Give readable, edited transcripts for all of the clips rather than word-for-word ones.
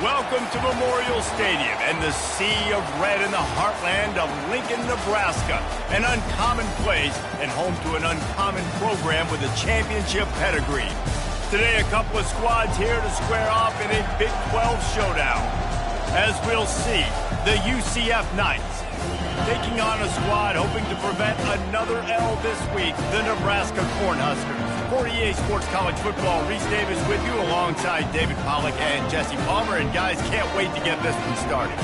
Welcome to Memorial Stadium and the sea of red in the heartland of Lincoln, Nebraska. An uncommon place and home to an uncommon program with a championship pedigree. Today, a couple of squads here to square off in a Big 12 showdown. As we'll see, the UCF Knights taking on a squad hoping to prevent another L this week, the Nebraska Cornhuskers. For EA Sports College Football, Reese Davis with you alongside David Pollack and Jesse Palmer. And guys, can't wait to get this one started.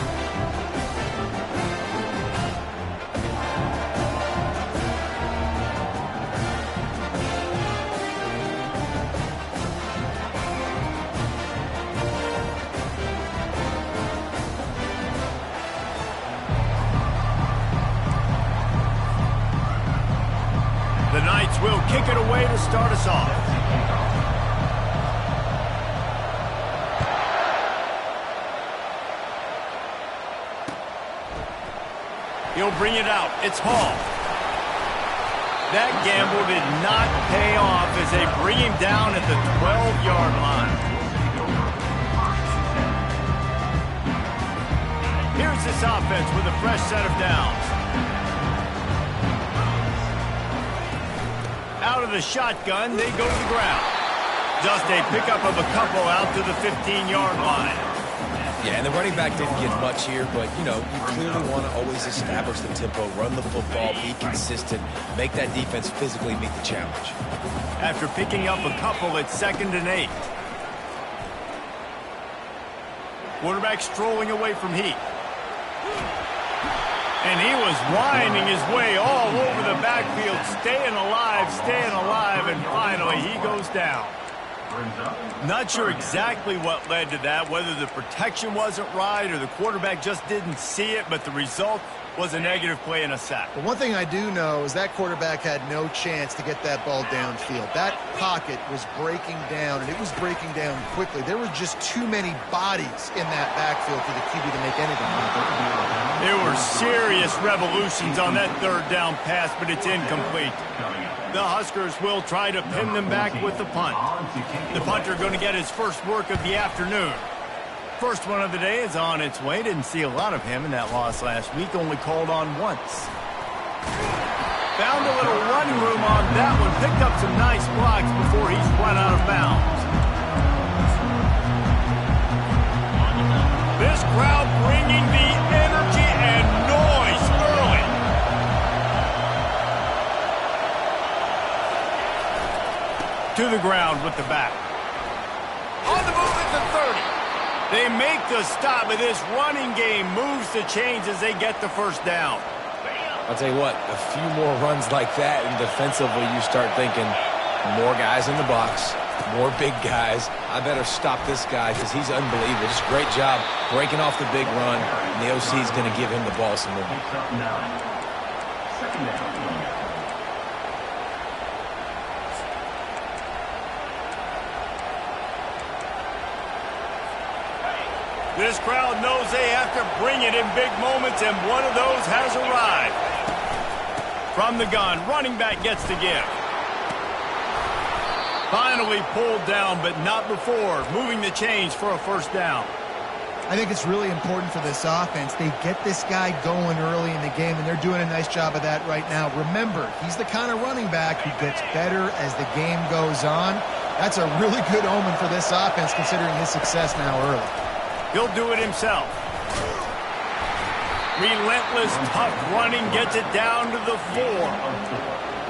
The Knights will kick it away to start us off. He'll bring it out. It's Hall. That gamble did not pay off as they bring him down at the 12-yard line. Here's this offense with a fresh set of downs. Out of the shotgun, they go to the ground. Just a pickup of a couple out to the 15-yard line. Yeah, and the running back didn't get much here, but, you know, you clearly want to always establish the tempo, run the football, be consistent, make that defense physically meet the challenge. After picking up a couple, it's 2nd and 8. Quarterback strolling away from Heat. And he was winding his way all over the backfield, staying alive, and finally he goes down. Not sure exactly what led to that, whether the protection wasn't right or the quarterback just didn't see it, but the result was a negative play and a sack. But one thing I do know is that quarterback had no chance to get that ball downfield. That pocket was breaking down, and it was breaking down quickly. There were just too many bodies in that backfield for the QB to make anything happen. There were serious revolutions on that 3rd down pass, but it's incomplete. The Huskers will try to pin them back with the punt. The punter going to get his first work of the afternoon. First one of the day is on its way. Didn't see a lot of him in that loss last week. Only called on once. Found a little running room on that one. Picked up some nice blocks before he's run out of bounds. This crowd bringing the energy and noise early. To the ground with the back. On the move at the 30. They make the stop, but this running game moves the chains as they get the first down. I'll tell you what, a few more runs like that, and defensively you start thinking more guys in the box, more big guys. I better stop this guy because he's unbelievable. Just great job breaking off the big run, and the OC is going to give him the ball some more. This crowd knows they have to bring it in big moments, and one of those has arrived. From the gun, running back gets the give. Finally pulled down, but not before moving the chains for a first down. I think it's really important for this offense. They get this guy going early in the game, and they're doing a nice job of that right now. Remember, he's the kind of running back who gets better as the game goes on. That's a really good omen for this offense, considering his success now early. He'll do it himself. Relentless, tough running gets it down to the 4.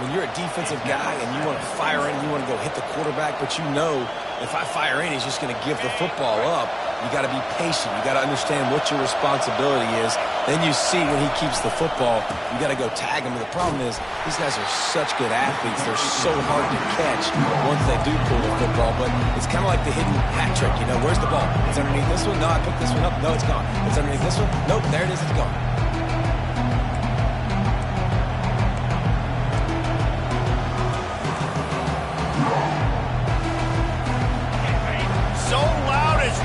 When you're a defensive guy and you want to fire in, you want to go hit the quarterback, but you know if I fire in, he's just going to give the football up. You got to be patient. You got to understand what your responsibility is. Then you see when he keeps the football, you got to go tag him. But the problem is these guys are such good athletes. They're so hard to catch once they do pull the football. But it's kind of like the hidden hat trick. You know, where's the ball? It's underneath this one. No, I picked this one up. No, it's gone. It's underneath this one. Nope, there it is. It's gone.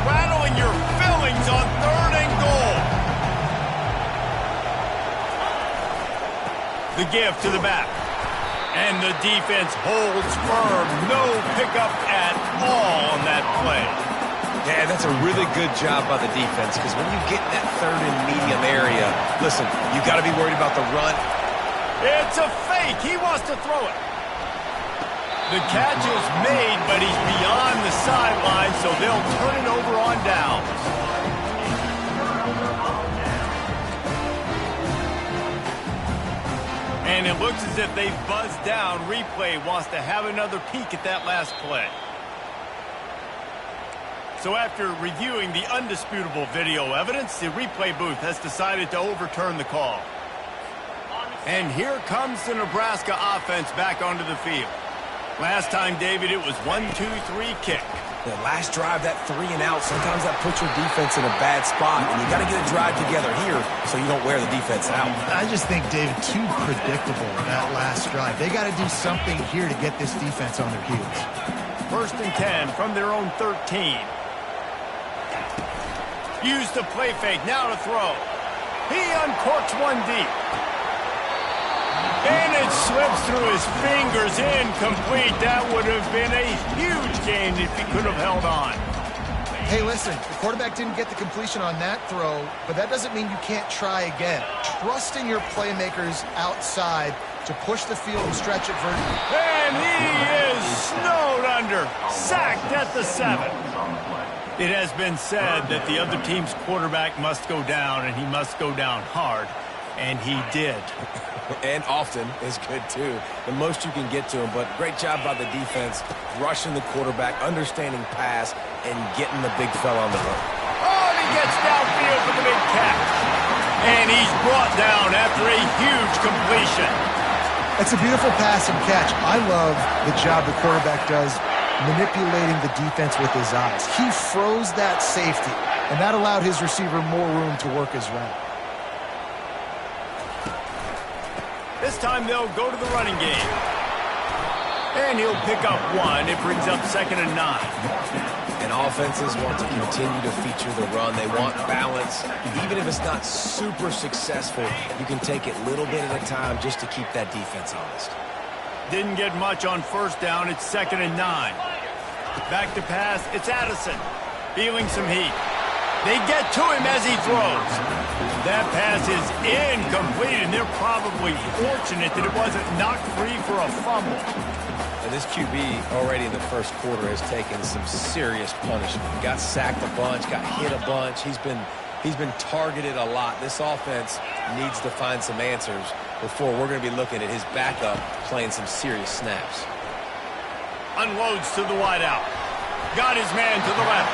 Rattling your fillings on 3rd and goal. The give to the back. And the defense holds firm. No pickup at all on that play. Yeah, that's a really good job by the defense, because when you get in that third and medium area, listen, you got to be worried about the run. It's a fake. He wants to throw it. The catch is made, but he's beyond the sideline, so they'll turn it over on downs. And it looks as if they've buzzed down. Replay wants to have another peek at that last play. So after reviewing the undisputable video evidence, the replay booth has decided to overturn the call. And here comes the Nebraska offense back onto the field. Last time, David, it was 1-2-3 kick. The last drive, that 3 and out, sometimes that puts your defense in a bad spot, and you got to get a drive together here so you don't wear the defense out. I just think, David, too predictable that last drive. They got to do something here to get this defense on their heels. 1st and 10 from their own 13. Use the play fake, now to throw. He uncorks one deep. And it slips through his fingers, incomplete. That would have been a huge gain if he could have held on. Hey, listen, the quarterback didn't get the completion on that throw, but that doesn't mean you can't try again. Trust in your playmakers outside to push the field and stretch it vertically. And he is snowed under, sacked at the 7. It has been said that the other team's quarterback must go down, and he must go down hard, and he did. And often is good, too. The most you can get to him, but great job by the defense, rushing the quarterback, understanding pass, and getting the big fella on the run. Oh, and he gets downfield for the big catch. And he's brought down after a huge completion. It's a beautiful pass and catch. I love the job the quarterback does manipulating the defense with his eyes. He froze that safety, and that allowed his receiver more room to work his route. This time they'll go to the running game. And he'll pick up 1. It brings up 2nd and 9. And offenses want to continue to feature the run. They want balance. Even if it's not super successful, you can take it little bit at a time just to keep that defense honest. Didn't get much on 1st down. It's 2nd and 9. Back to pass. It's Addison. Feeling some heat. They get to him as he throws. That pass is incomplete, and they're probably fortunate that it wasn't knocked free for a fumble. And this QB already in the 1st quarter has taken some serious punishment. Got sacked a bunch, got hit a bunch. He's been targeted a lot. This offense needs to find some answers before we're going to be looking at his backup playing some serious snaps. Unloads to the wideout. Got his man to the left.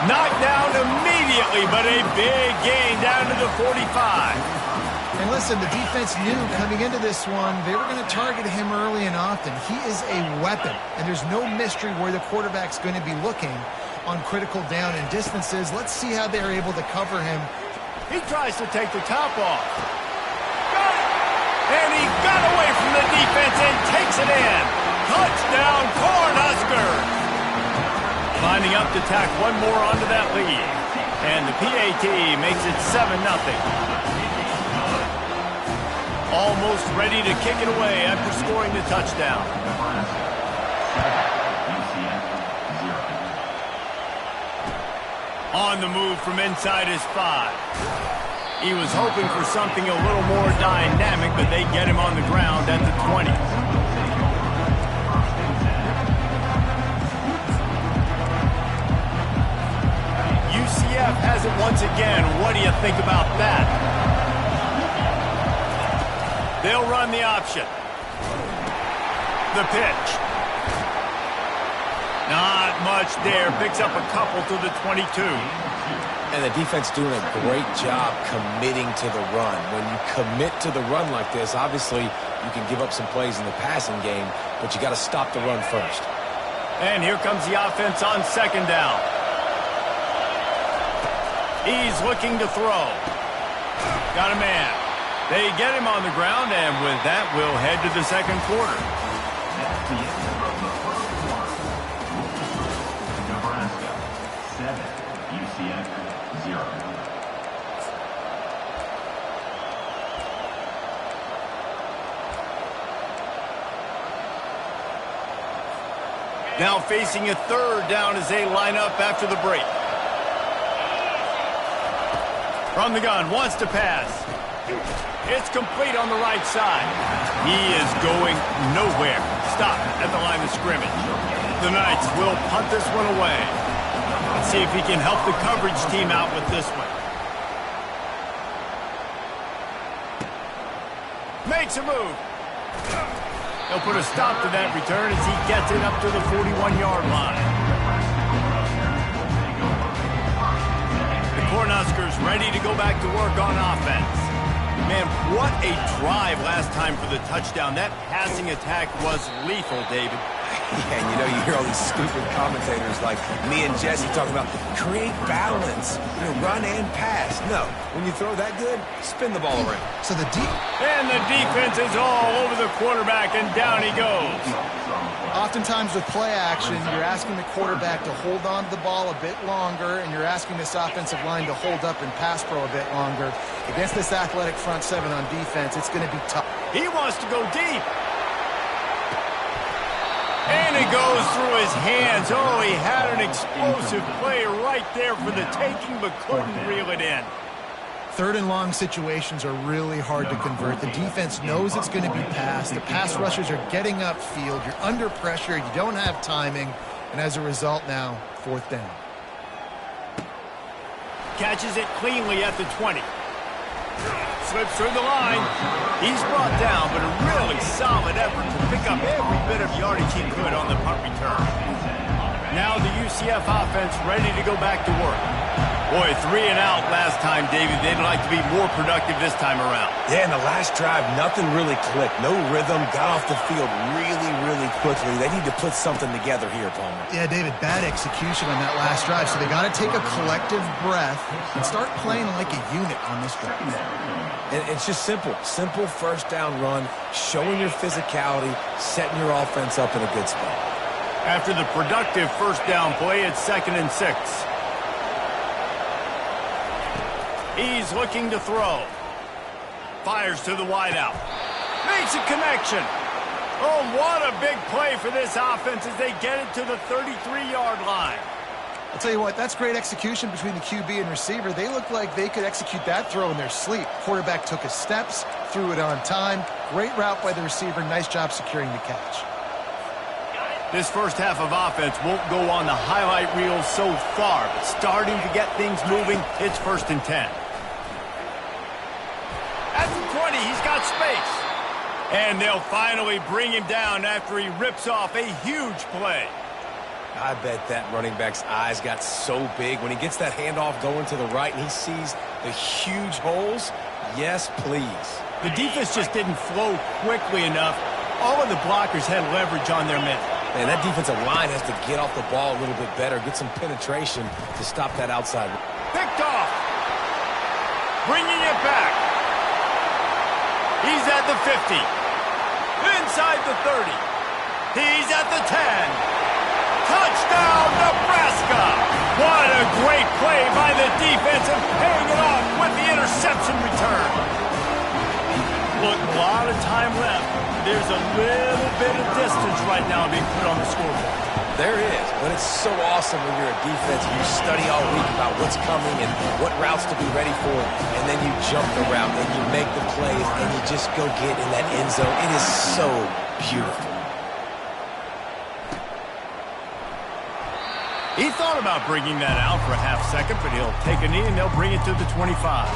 Knocked down immediately, but a big gain down to the 45. And listen, the defense knew coming into this one, they were going to target him early and often. He is a weapon, and there's no mystery where the quarterback's going to be looking on critical down and distances. Let's see how they're able to cover him. He tries to take the top off. Got it! And he got away from the defense and takes it in. Touchdown, Cornhuskers! Lining up to tack one more onto that lead. And the PAT makes it 7-0. Almost ready to kick it away after scoring the touchdown. On the move from inside his 5. He was hoping for something a little more dynamic, but they get him on the ground at the 20. UCF has it once again. What do you think about that? They'll run the option. The pitch. Not much there. Picks up a couple to the 22. And the defense doing a great job committing to the run. When you commit to the run like this, obviously you can give up some plays in the passing game, but you got to stop the run first. And here comes the offense on 2nd down. He's looking to throw. Got a man. They get him on the ground, and with that, we'll head to the 2nd quarter. Nebraska 7, UCF 0. Now facing a third down as they line up after the break. From the gun, wants to pass. It's complete on the right side. He is going nowhere. Stop at the line of scrimmage. The Knights will punt this one away. Let's see if he can help the coverage team out with this one. Makes a move. He'll put a stop to that return as he gets it up to the 41-yard line. The Cornhuskers ready to go back to work on offense. Man, what a drive last time for the touchdown. That passing attack was lethal, David. Yeah, and you hear all these stupid commentators like me and Jesse talking about create balance, run and pass. No, when you throw that good, spin the ball around. So the And the defense is all over the quarterback, and down he goes. Oftentimes with play action, you're asking the quarterback to hold on to the ball a bit longer, and you're asking this offensive line to hold up and pass pro a bit longer. Against this athletic front seven on defense, it's going to be tough. He wants to go deep. And it goes through his hands. Oh, he had an explosive play right there for the taking, but couldn't reel it in. Third and long situations are really hard to convert. The defense knows it's going to be passed. The pass rushers are getting upfield. You're under pressure. You don't have timing. And as a result now, fourth down. Catches it cleanly at the 20. Slips through the line. He's brought down, but a really solid effort to pick up every bit of yardage he could on the punt return. Now the UCF offense ready to go back to work. Boy, 3 and out last time, David. They'd like to be more productive this time around. Yeah, in the last drive, nothing really clicked. No rhythm, got off the field really, really quickly. They need to put something together here, Palmer. Yeah, David, bad execution on that last drive, so they got to take a collective breath and start playing like a unit on this drive. And it's just simple. Simple first down run, showing your physicality, setting your offense up in a good spot. After the productive first down play, it's 2nd and 6. He's looking to throw. Fires to the wideout. Makes a connection. Oh, what a big play for this offense as they get it to the 33-yard line. I'll tell you what, that's great execution between the QB and receiver. They look like they could execute that throw in their sleep. Quarterback took his steps, threw it on time. Great route by the receiver. Nice job securing the catch. This first half of offense won't go on the highlight reel so far, but starting to get things moving, it's 1st and 10. At the 20, he's got space. And they'll finally bring him down after he rips off a huge play. I bet that running back's eyes got so big when he gets that handoff going to the right and he sees the huge holes. Yes, please. The defense just didn't flow quickly enough. All of the blockers had leverage on their men. Man, that defensive line has to get off the ball a little bit better, get some penetration to stop that outside. Picked off. Bringing it back. He's at the 50. Inside the 30. He's at the 10. Touchdown, Nebraska! What a great play by the defense and paying it off with the interception return. Look, a lot of time left. There's a little bit of distance right now being put on the scoreboard. There is, but it's so awesome when you're a defense and you study all week about what's coming and what routes to be ready for, and then you jump the route and you make the plays and you just go get in that end zone. It is so beautiful. He thought about bringing that out for a half second, but he'll take a knee and they'll bring it to the 25.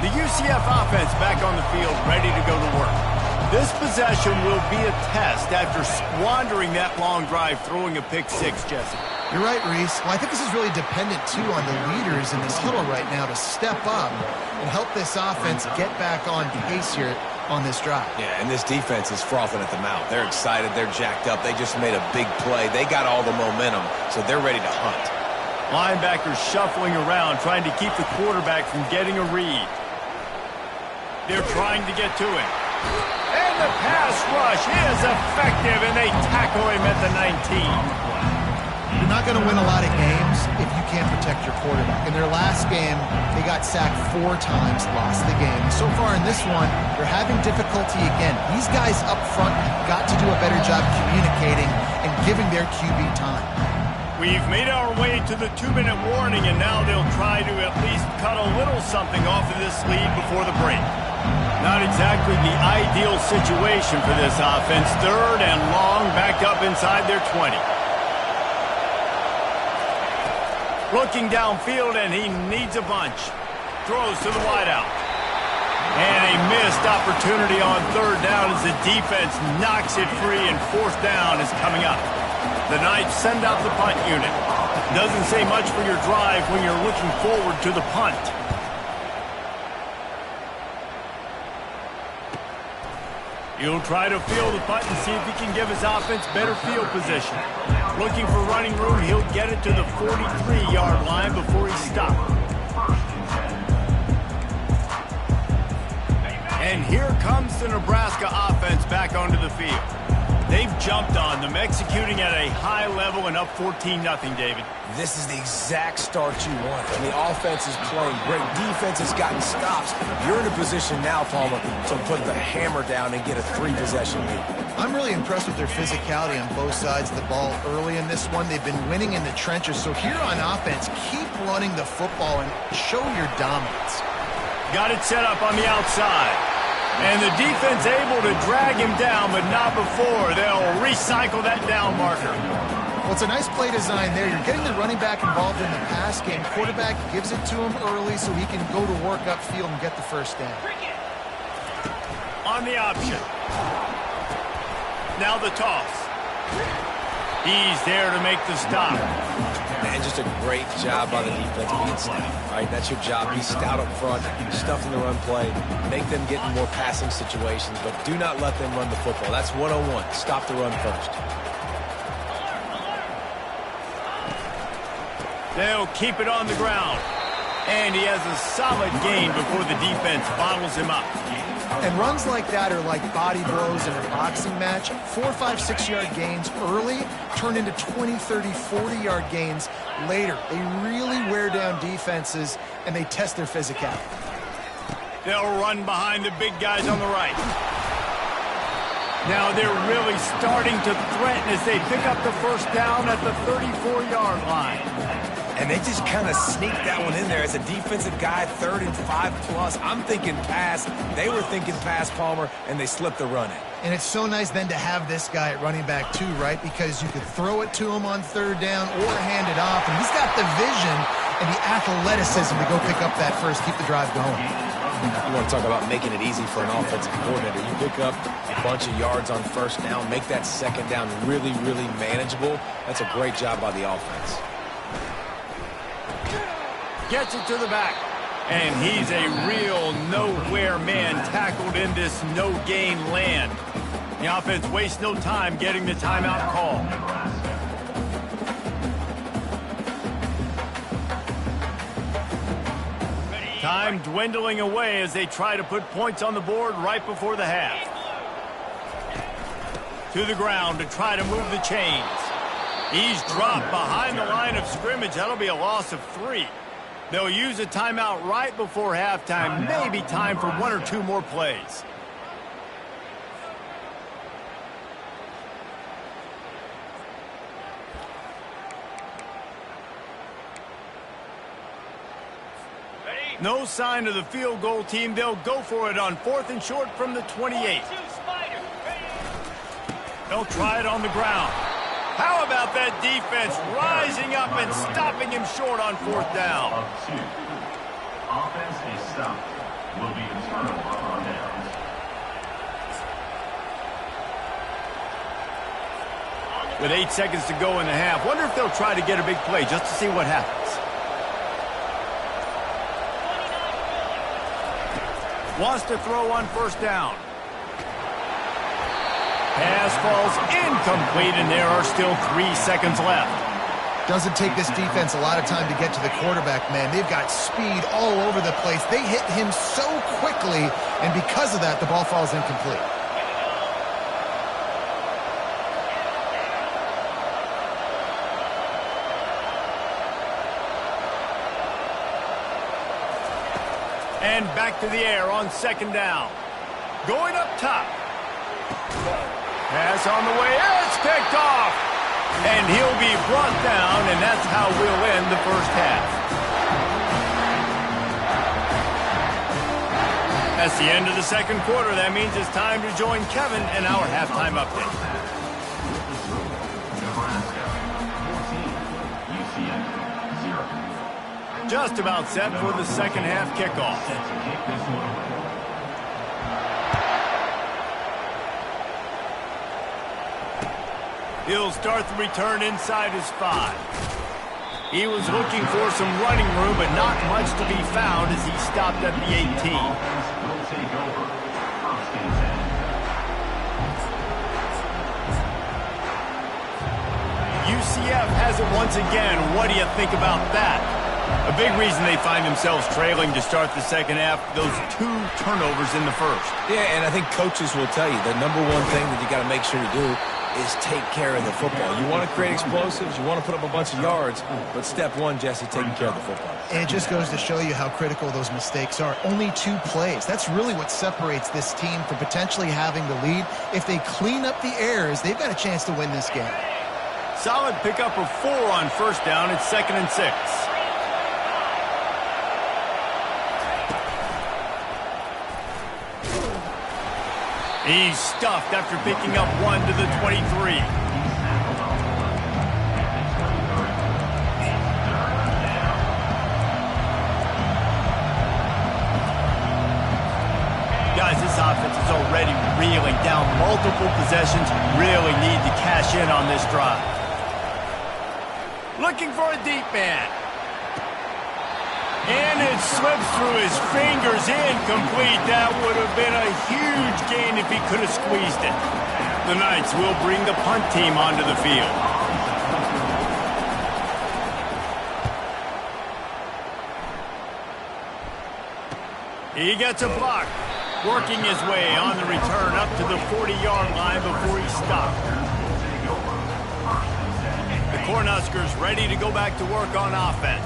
The UCF offense back on the field, ready to go to work. This possession will be a test after squandering that long drive, throwing a pick six, Jesse. You're right, Reese. Well, I think this is really dependent, too, on the leaders in this huddle right now to step up and help this offense get back on pace here on this drive. Yeah, and this defense is frothing at the mouth. They're excited. They're jacked up. They just made a big play. They got all the momentum, so they're ready to hunt. Linebackers shuffling around, trying to keep the quarterback from getting a read. They're trying to get to him. And the pass rush is effective, and they tackle him at the 19. You're not going to win a lot of games if you can't protect your quarterback. In their last game, they got sacked 4 times, lost the game. So far in this one, they're having difficulty again. These guys up front have got to do a better job communicating and giving their QB time. We've made our way to the 2-minute warning, and now they'll try to at least cut a little something off of this lead before the break. Not exactly the ideal situation for this offense. 3rd and long, backed up inside their 20. Looking downfield, and he needs a bunch. Throws to the wideout. And a missed opportunity on 3rd down as the defense knocks it free, and 4th down is coming up. The Knights send out the punt unit. Doesn't say much for your drive when you're looking forward to the punt. He'll try to field the punt and see if he can give his offense better field position. Looking for running room, he'll get it to the 43-yard line before he's stopped. And here comes the Nebraska offense back onto the field. They've jumped on them, executing at a high level and up 14-0, David. This is the exact start you want. And the offense is playing great. Defense has gotten stops. You're in a position now, Palmer, to put the hammer down and get a 3-possession lead. I'm really impressed with their physicality on both sides of the ball early in this one. They've been winning in the trenches. So here on offense, keep running the football and show your dominance. Got it set up on the outside. And the defense able to drag him down, but not before. They'll recycle that down marker. Well, it's a nice play design there. You're getting the running back involved in the pass game. Quarterback gives it to him early so he can go to work upfield and get the 1st down. On the option. Now the toss. He's there to make the stop. And just a great job by the defense being stout. Right, that's your job. Be stout up front, stuff in the run play, make them get in more passing situations, but do not let them run the football. That's 101. Stop the run first. They'll keep it on the ground. And he has a solid gain before the defense bottles him up. And runs like that are like body blows in a boxing match. 4, 5, 6-yard gains early turn into 20, 30, 40-yard gains later. They really wear down defenses, and they test their physicality. They'll run behind the big guys on the right. Now they're really starting to threaten as they pick up the 1st down at the 34-yard line. And they just kind of sneaked that one in there as a defensive guy, 3rd and 5+. I'm thinking pass. They were thinking pass, Palmer, and they slipped the run in. And it's so nice then to have this guy at running back too, right? Because you could throw it to him on 3rd down or hand it off. And he's got the vision and the athleticism to go pick up that 1st, keep the drive going. You want to talk about making it easy for an offensive coordinator. You pick up a bunch of yards on 1st down, make that 2nd down really, really manageable. That's a great job by the offense. Gets it to the back. And he's a real nowhere man tackled in this no-gain land. The offense wastes no time getting the timeout call. Time dwindling away as they try to put points on the board right before the half. To the ground to try to move the chains. He's dropped behind the line of scrimmage. That'll be a loss of 3. They'll use a timeout right before halftime. Maybe time for 1 or 2 more plays. No sign of the field goal team. They'll go for it on 4th and short from the 28. They'll try it on the ground. How about that defense rising up and stopping him short on 4th down? Offense is stopped. Will be a turnover on downs. With 8 seconds to go in the half, wonder if they'll try to get a big play just to see what happens. Wants to throw on 1st down. Pass falls incomplete, and there are still 3 seconds left. Doesn't take this defense a lot of time to get to the quarterback, man. They've got speed all over the place. They hit him so quickly, and because of that, the ball falls incomplete. And back to the air on second down. Going up top. Pass on the way. It's picked off. And he'll be brought down, and that's how we'll end the first half. That's the end of the second quarter. That means it's time to join Kevin in our halftime update. Nebraska 14, UCF 0. Just about set for the second half kickoff. Set to kick this one away. He'll start the return inside his 5. He was looking for some running room, but not much to be found as he stopped at the 18. Offense will take over. First and 10. UCF has it once again. What do you think about that? A big reason they find themselves trailing to start the second half, those 2 turnovers in the first. Yeah, and I think coaches will tell you the number one thing that you got to make sure to do is take care of the football. You want to create explosives, you want to put up a bunch of yards, but step one, Jesse, taking care of the football. And it just goes to show you how critical those mistakes are. Only 2 plays. That's really what separates this team from potentially having the lead. If they clean up the errors, they've got a chance to win this game. Solid pickup of 4 on first down. It's 2nd and 6. He's stuffed after picking up 1 to the 23. Guys, this offense is already reeling down multiple possessions. Really need to cash in on this drive. Looking for a deep man. And it slips through his fingers, incomplete. That would have been a huge gain if he could have squeezed it. The Knights will bring the punt team onto the field. He gets a block, working his way on the return up to the 40-yard line before he stopped. The Cornhuskers ready to go back to work on offense.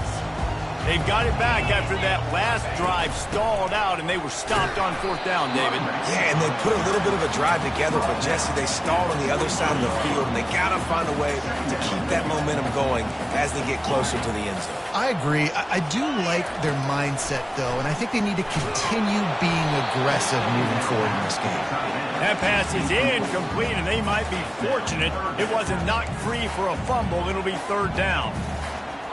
They've got it back after that last drive stalled out, and they were stopped on 4th down, David. Yeah, and they put a little bit of a drive together, but Jesse, they stalled on the other side of the field, and they got to find a way to keep that momentum going as they get closer to the end zone. I agree. I do like their mindset, though, and I think they need to continue being aggressive moving forward in this game. That pass is incomplete, and they might be fortunate it wasn't knocked free for a fumble. It'll be 3rd down.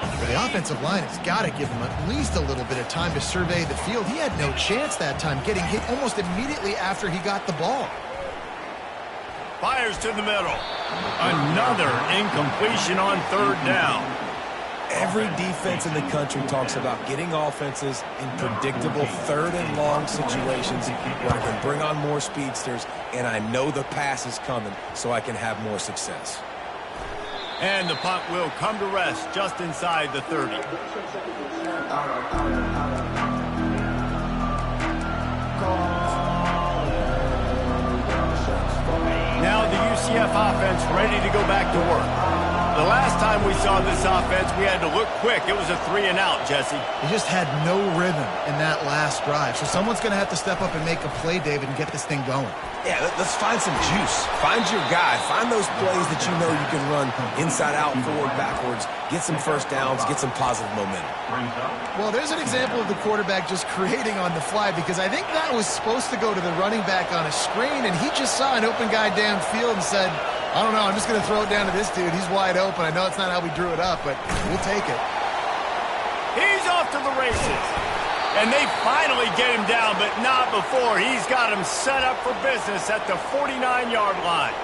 But the offensive line has got to give him at least a little bit of time to survey the field. He had no chance that time, getting hit almost immediately after he got the ball. Fires to the middle. Another incompletion on 3rd down. Every defense in the country talks about getting offenses in predictable 3rd and long situations where I can bring on more speedsters, and I know the pass is coming so I can have more success. And the punt will come to rest just inside the 30. Now the UCF offense ready to go back to work. The last time we saw this offense, we had to look quick. It was a 3-and-out, Jesse. He just had no rhythm in that last drive. So someone's going to have to step up and make a play, David, and get this thing going. Yeah, let's find some juice. Find your guy. Find those plays that you know you can run inside out, forward, backwards. Get some first downs. Get some positive momentum. Well, there's an example of the quarterback just creating on the fly, because I think that was supposed to go to the running back on a screen, and he just saw an open guy downfield and said, I don't know, I'm just going to throw it down to this dude. He's wide open. I know it's not how we drew it up, but we'll take it. He's off to the races. And they finally get him down, but not before. He's got him set up for business at the 49-yard line.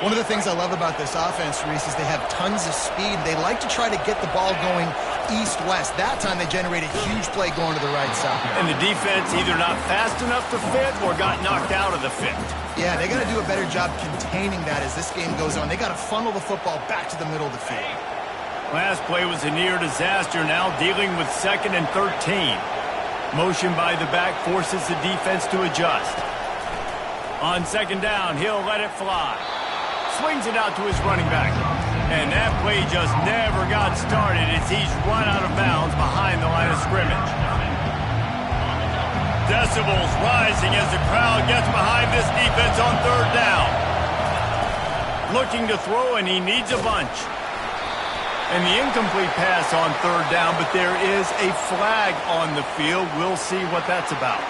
One of the things I love about this offense, Reese, is they have tons of speed. They like to try to get the ball going east-west. That time they generated a huge play going to the right side. And the defense either not fast enough to fit or got knocked out of the fit. Yeah, they got to do a better job containing that as this game goes on. They got to funnel the football back to the middle of the field. Last play was a near disaster, now dealing with 2nd and 13. Motion by the back forces the defense to adjust. On 2nd down, he'll let it fly. Swings it out to his running back. And that play just never got started as he's run out of bounds behind the line of scrimmage. Decibels rising as the crowd gets behind this defense on third down. Looking to throw, and he needs a bunch. And the incomplete pass on third down, but there is a flag on the field. We'll see what that's about.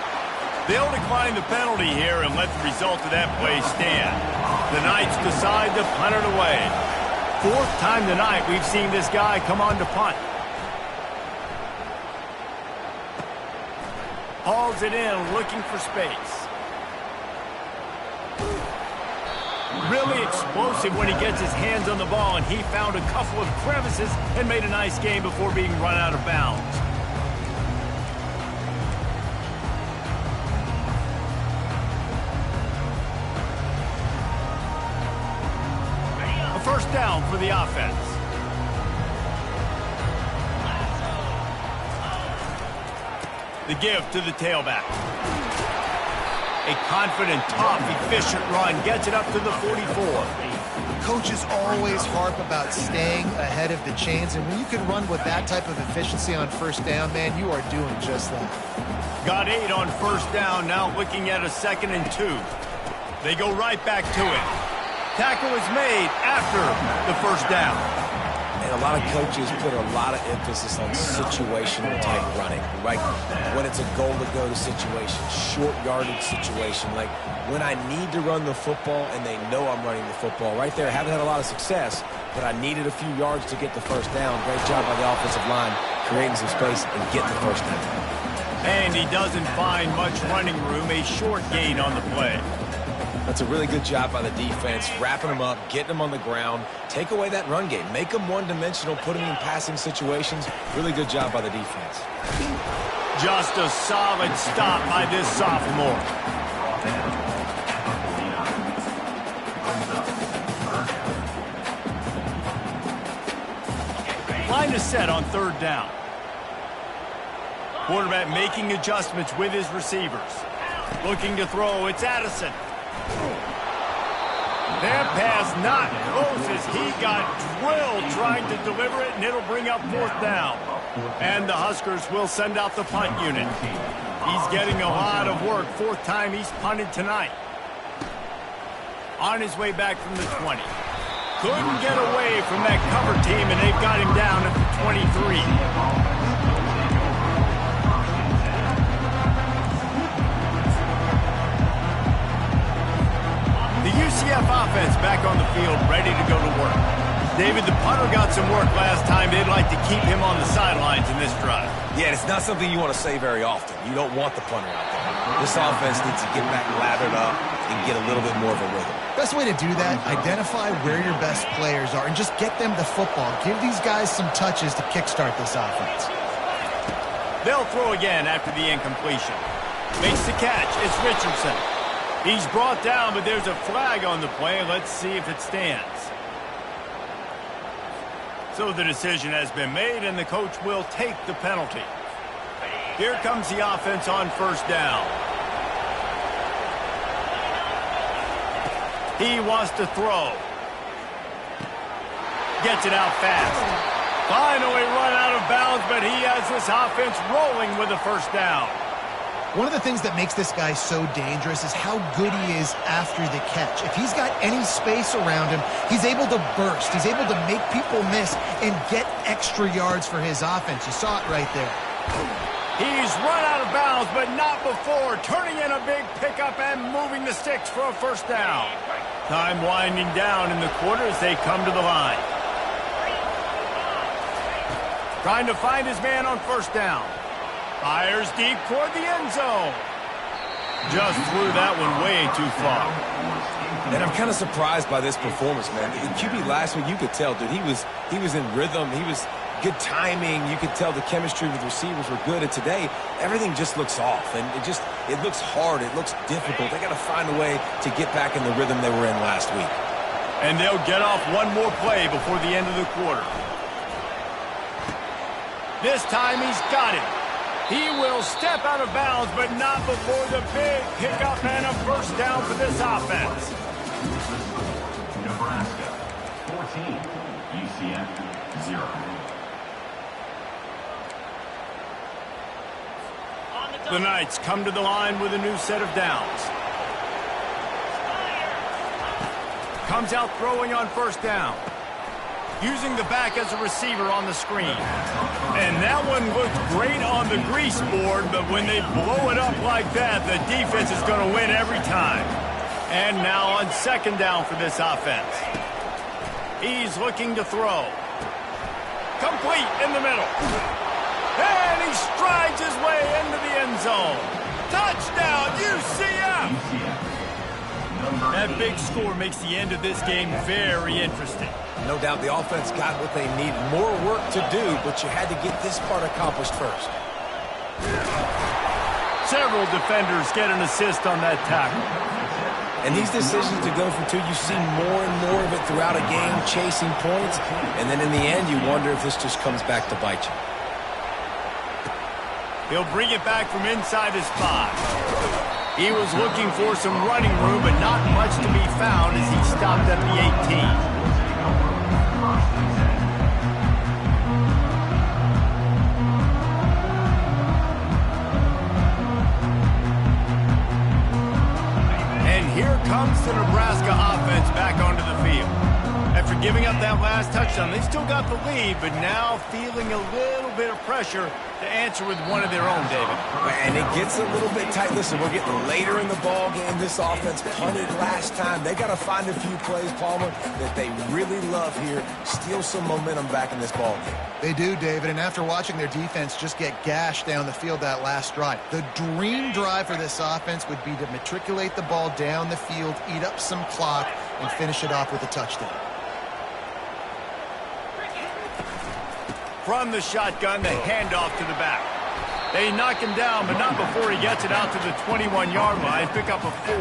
They'll decline the penalty here and let the result of that play stand. The Knights decide to punt it away. Fourth time tonight we've seen this guy come on to punt. Hauls it in, looking for space. Really explosive when he gets his hands on the ball, and he found a couple of crevices and made a nice game before being run out of bounds. A first down for the offense. The give to the tailback. A confident, tough, efficient run gets it up to the 44. Coaches always harp about staying ahead of the chains, and when you can run with that type of efficiency on first down, man, you are doing just that. Got 8 on first down, now looking at a 2nd and 2. They go right back to it. Tackle is made after the first down. And a lot of coaches put a lot of emphasis on situational type running, right? When it's a goal-to-go situation, short yardage situation, like when I need to run the football and they know I'm running the football. Right there, I haven't had a lot of success, but I needed a few yards to get the first down. Great job by the offensive line, creating some space and getting the first down. And he doesn't find much running room, a short gain on the play. That's a really good job by the defense, wrapping them up, getting them on the ground, take away that run game, make them one-dimensional, put them in passing situations. Really good job by the defense. Just a solid stop by this sophomore. Line is set on third down. Quarterback making adjustments with his receivers. Looking to throw, it's Addison. That pass not close as he got drilled trying to deliver it, and it'll bring up fourth down. And the Huskers will send out the punt unit. He's getting a lot of work. Fourth time he's punted tonight. On his way back from the 20. Couldn't get away from that cover team, and they've got him down at the 23. The UCF offense back on the field, ready to go to work. David, the punter got some work last time. They'd like to keep him on the sidelines in this drive. Yeah, it's not something you want to say very often. You don't want the punter out there. This offense needs to get back lathered up and get a little bit more of a rhythm. Best way to do that, identify where your best players are and just get them the football. Give these guys some touches to kickstart this offense. They'll throw again after the incompletion. Makes the catch. It's Richardson. He's brought down, but there's a flag on the play. Let's see if it stands. So the decision has been made, and the coach will take the penalty. Here comes the offense on first down. He wants to throw. Gets it out fast. Finally run out of bounds, but he has this offense rolling with a first down. One of the things that makes this guy so dangerous is how good he is after the catch. If he's got any space around him, he's able to burst. He's able to make people miss and get extra yards for his offense. You saw it right there. He's run out of bounds, but not before. Turning in a big pickup and moving the sticks for a first down. Time winding down in the quarter as they come to the line. Trying to find his man on first down. Fires deep toward the end zone. Just threw that one way too far. And I'm kind of surprised by this performance, man. The QB last week, you could tell, dude, he was in rhythm. He was good timing. You could tell the chemistry with receivers were good. And today, everything just looks off. And it looks hard. It looks difficult. They got to find a way to get back in the rhythm they were in last week. And they'll get off one more play before the end of the quarter. This time he's got it. He will step out of bounds, but not before the big pickup and a first down for this offense. Nebraska 14, UCF 0. On the The Knights come to the line with a new set of downs. Comes out throwing on first down. Using the back as a receiver on the screen. And that one looked great on the grease board, but when they blow it up like that, the defense is going to win every time. And now on second down for this offense. He's looking to throw. Complete in the middle. And he strides his way into the end zone. Touchdown, UCF! That big score makes the end of this game very interesting. No doubt the offense got what they needed. More work to do, but you had to get this part accomplished first. Several defenders get an assist on that tackle. And these decisions to go for two, you see more and more of it throughout a game, chasing points. And then in the end, you wonder if this just comes back to bite you. He'll bring it back from inside his 5. He was looking for some running room, but not much to be found as he stopped at the 18. Here comes the Nebraska offense back onto the field. After giving up that last touchdown, they still got the lead, but now feeling a little bit of pressure to answer with one of their own, David. And it gets a little bit tight. Listen, we're getting later in the ball game. This offense punted last time. They got to find a few plays, Palmer, that they really love here. Steal some momentum back in this ball game. They do, David, and after watching their defense just get gashed down the field that last drive, the dream drive for this offense would be to matriculate the ball down the field, eat up some clock, and finish it off with a touchdown. From the shotgun, the handoff to the back. They knock him down, but not before he gets it out to the 21-yard line. Pick up a 4.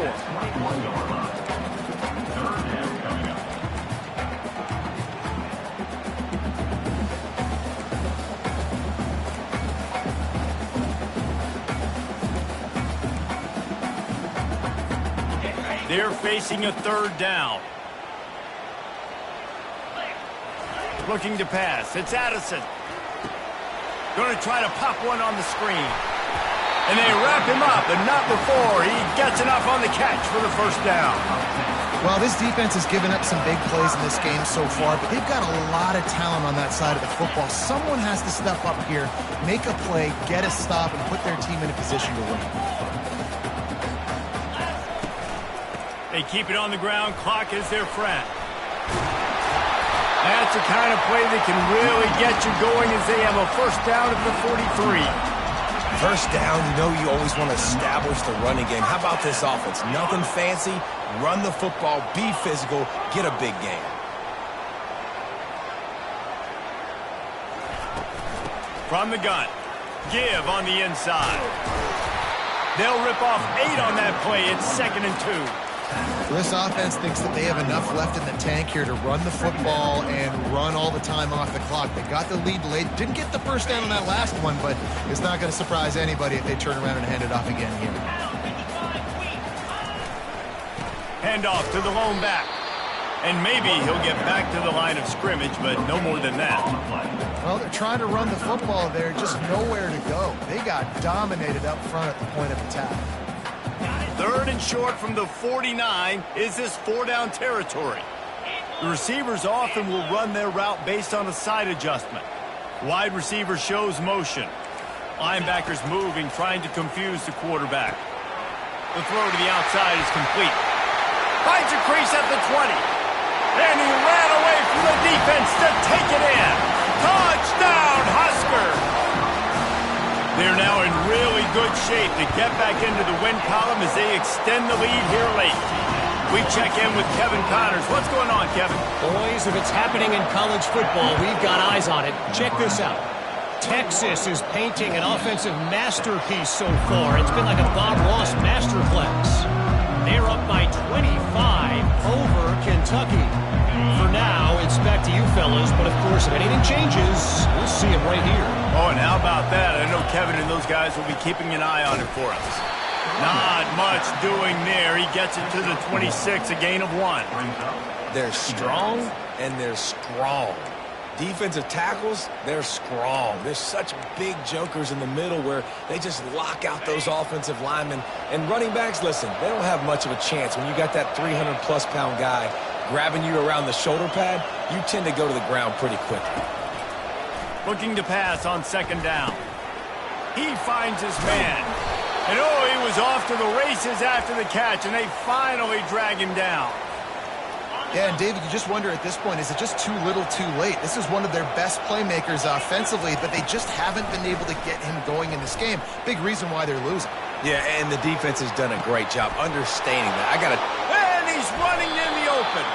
They're facing a third down. Looking to pass. It's Addison. Going to try to pop one on the screen. And they wrap him up, but not before he gets enough on the catch for the first down. Well, this defense has given up some big plays in this game so far, but they've got a lot of talent on that side of the football. Someone has to step up here, make a play, get a stop, and put their team in a position to win. They keep it on the ground. Clock is their friend. That's the kind of play that can really get you going as they have a first down at the 43. First down, you know you always want to establish the running game. How about this offense? Nothing fancy. Run the football, be physical, get a big gain. From the gun. Give on the inside. They'll rip off 8 on that play. It's 2nd and 2. This offense thinks that they have enough left in the tank here to run the football and run all the time off the clock. They got the lead late. Didn't get the first down on that last one, but it's not going to surprise anybody if they turn around and hand it off again here. Handoff to the lone back. And maybe he'll get back to the line of scrimmage, but no more than that. Well, they're trying to run the football there, just nowhere to go. They got dominated up front at the point of attack. 3rd and short from the 49 is this 4-down territory. The receivers often will run their route based on a side adjustment. Wide receiver shows motion. Linebackers moving, trying to confuse the quarterback. The throw to the outside is complete. Finds a crease at the 20. And he ran away from the defense to take it in. Touchdown, Husker! They're now in really good shape to get back into the win column as they extend the lead here late. We check in with Kevin Connors. What's going on, Kevin? Boys, if it's happening in college football, we've got eyes on it. Check this out. Texas is painting an offensive masterpiece so far. It's been like a Bob Ross masterclass. They're up by 25 over Kentucky. For now, it's back to you fellas, but of course, if anything changes, we'll see it right here. Oh, and how about that? I know Kevin and those guys will be keeping an eye on it for us. Not much doing there. He gets it to the 26, a gain of 1. They're strong, and they're strong. Defensive tackles, they're strong. There's such big jokers in the middle where they just lock out those offensive linemen. And running backs, listen, they don't have much of a chance. When you got that 300-plus pound guy grabbing you around the shoulder pad, you tend to go to the ground pretty quickly. Looking to pass on second down. He finds his man. And oh, he was off to the races after the catch, and they finally drag him down. Yeah, and David, you just wonder at this point, is it just too little too late? This is one of their best playmakers offensively, but they just haven't been able to get him going in this game. Big reason why they're losing. Yeah, and the defense has done a great job understanding that. And he's running in the open.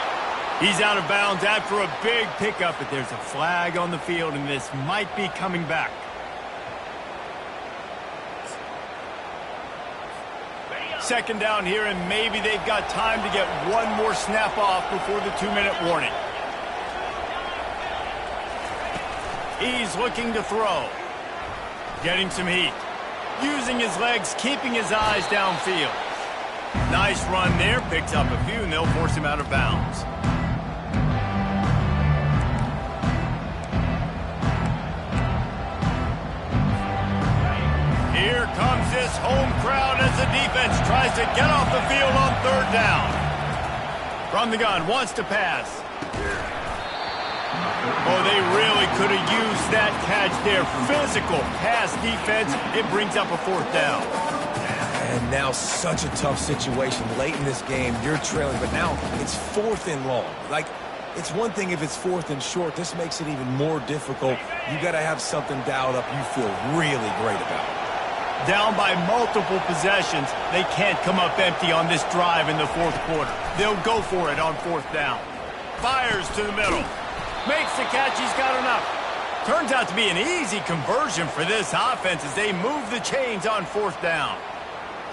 He's out of bounds after a big pickup, but there's a flag on the field, and this might be coming back. Second down here, and maybe they've got time to get one more snap off before the 2-minute warning. He's looking to throw. Getting some heat. Using his legs, keeping his eyes downfield. Nice run there, picks up a few, and they'll force him out of bounds. Here comes this home crowd as the defense tries to get off the field on third down. From the gun, wants to pass. Oh, they really could have used that catch there. Physical pass defense. It brings up a fourth down. And now such a tough situation. Late in this game, you're trailing, but now it's 4th and long. Like, it's one thing if it's 4th and short. This makes it even more difficult. You got to have something dialed up you feel really great about. Down by multiple possessions, they can't come up empty on this drive in the fourth quarter. They'll go for it on fourth down. Fires to the middle. Makes the catch, he's got enough. Turns out to be an easy conversion for this offense as they move the chains on fourth down.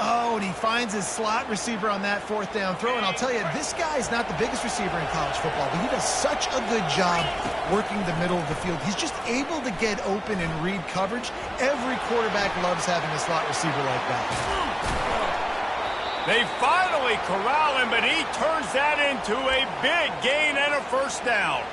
Oh, and he finds his slot receiver on that fourth down throw. And I'll tell you, this guy's not the biggest receiver in college football, but he does such a good job working the middle of the field. He's just able to get open and read coverage. Every quarterback loves having a slot receiver like that. They finally corral him, but he turns that into a big gain and a first down.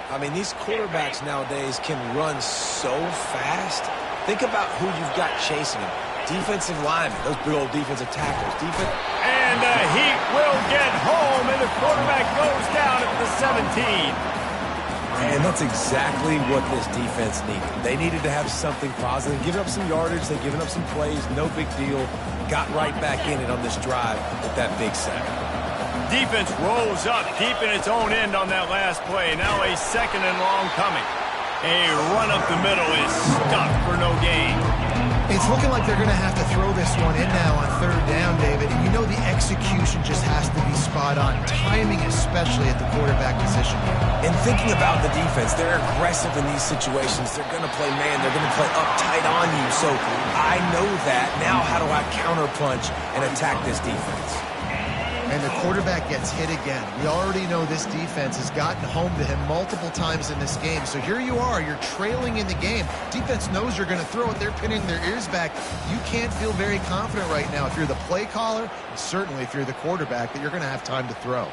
I mean, these quarterbacks nowadays can run so fast. Think about who you've got chasing him. Defensive linemen, those big old defensive tackles. And the heat will get home, and the quarterback goes down at the 17. And that's exactly what this defense needed. They needed to have something positive. Giving up some yardage, they've given up some plays, no big deal. Got right back in it on this drive with that big sack. Defense rolls up deep in its own end on that last play. Now a 2nd and long coming. A run up the middle is stuck for no gain. It's looking like they're going to have to throw this one in now on third down, David. And you know the execution just has to be spot on. Timing especially at the quarterback position. And thinking about the defense, they're aggressive in these situations. They're going to play man. They're going to play uptight on you. So I know that. Now how do I counterpunch and attack this defense? And the quarterback gets hit again. We already know this defense has gotten home to him multiple times in this game. So here you are, you're trailing in the game. Defense knows you're going to throw it. They're pinning their ears back. You can't feel very confident right now if you're the play caller, and certainly if you're the quarterback, that you're going to have time to throw.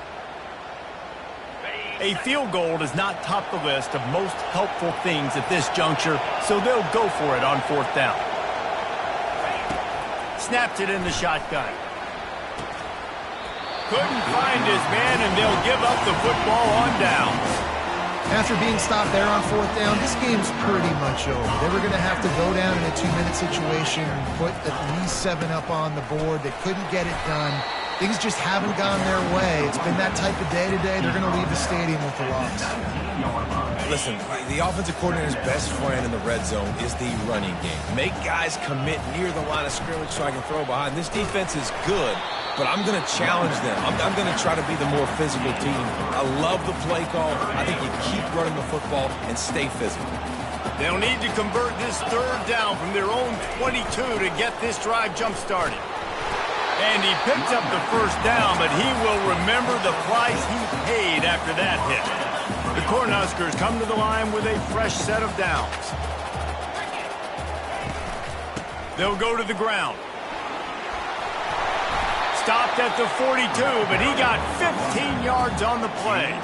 A field goal does not top the list of most helpful things at this juncture, so they'll go for it on fourth down. Snaps it in the shotgun. Couldn't find his man, and they'll give up the football on downs. After being stopped there on fourth down, this game's pretty much over. They were going to have to go down in a 2-minute situation and put at least 7 up on the board. They couldn't get it done. Things just haven't gone their way. It's been that type of day today. They're going to leave the stadium with the loss. Listen, the offensive coordinator's best friend in the red zone is the running game. Make guys commit near the line of scrimmage so I can throw behind. This defense is good, but I'm going to challenge them. I'm going to try to be the more physical team. I love the play call. I think you keep running the football and stay physical. They'll need to convert this third down from their own 22 to get this drive jump-started. And he picks up the first down, but he will remember the price he paid after that hit. The Cornhuskers come to the line with a fresh set of downs. They'll go to the ground. Stopped at the 42, but he got 15 yards on the play.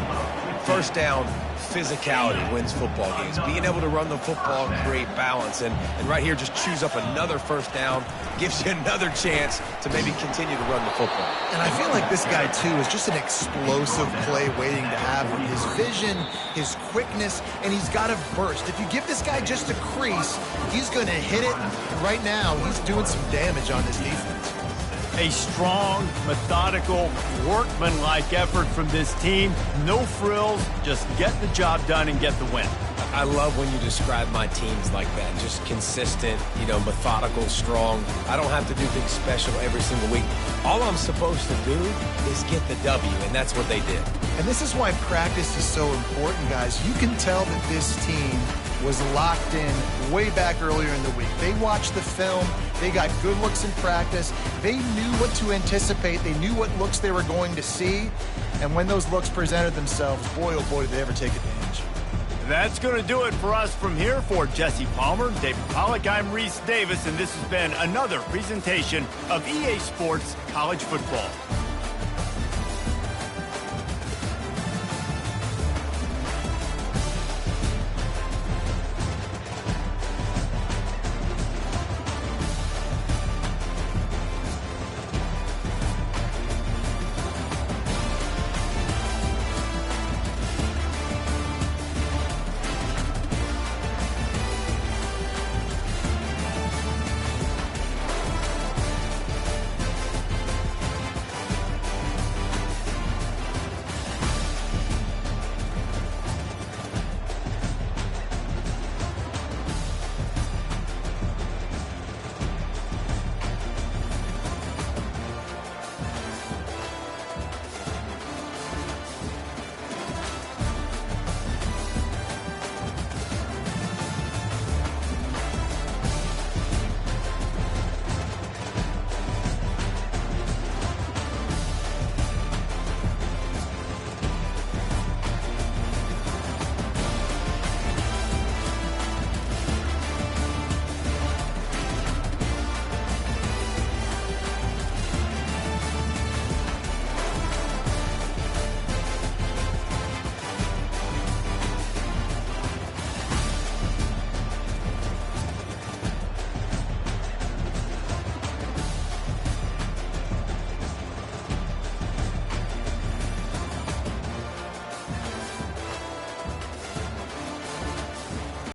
First down physicality wins football games. Being able to run the football and create balance. And right here, just choose up another first down, gives you another chance to maybe continue to run the football. And I feel like this guy, too, is just an explosive play waiting to happen. His vision, his quickness, and he's got a burst. If you give this guy just a crease, he's going to hit it. And right now, he's doing some damage on this defense. A strong, methodical, workmanlike effort from this team. No frills, just get the job done and get the win. I love when you describe my teams like that. Just consistent, methodical, strong. I don't have to do things special every single week. All I'm supposed to do is get the W, and that's what they did. And this is why practice is so important, guys. You can tell that this team was locked in way back earlier in the week. They watched the film. They got good looks in practice. They knew what to anticipate. They knew what looks they were going to see. And when those looks presented themselves, boy, oh boy, did they ever take advantage. That's going to do it for us from here. For Jesse Palmer, David Pollack, I'm Reese Davis, and this has been another presentation of EA Sports College Football.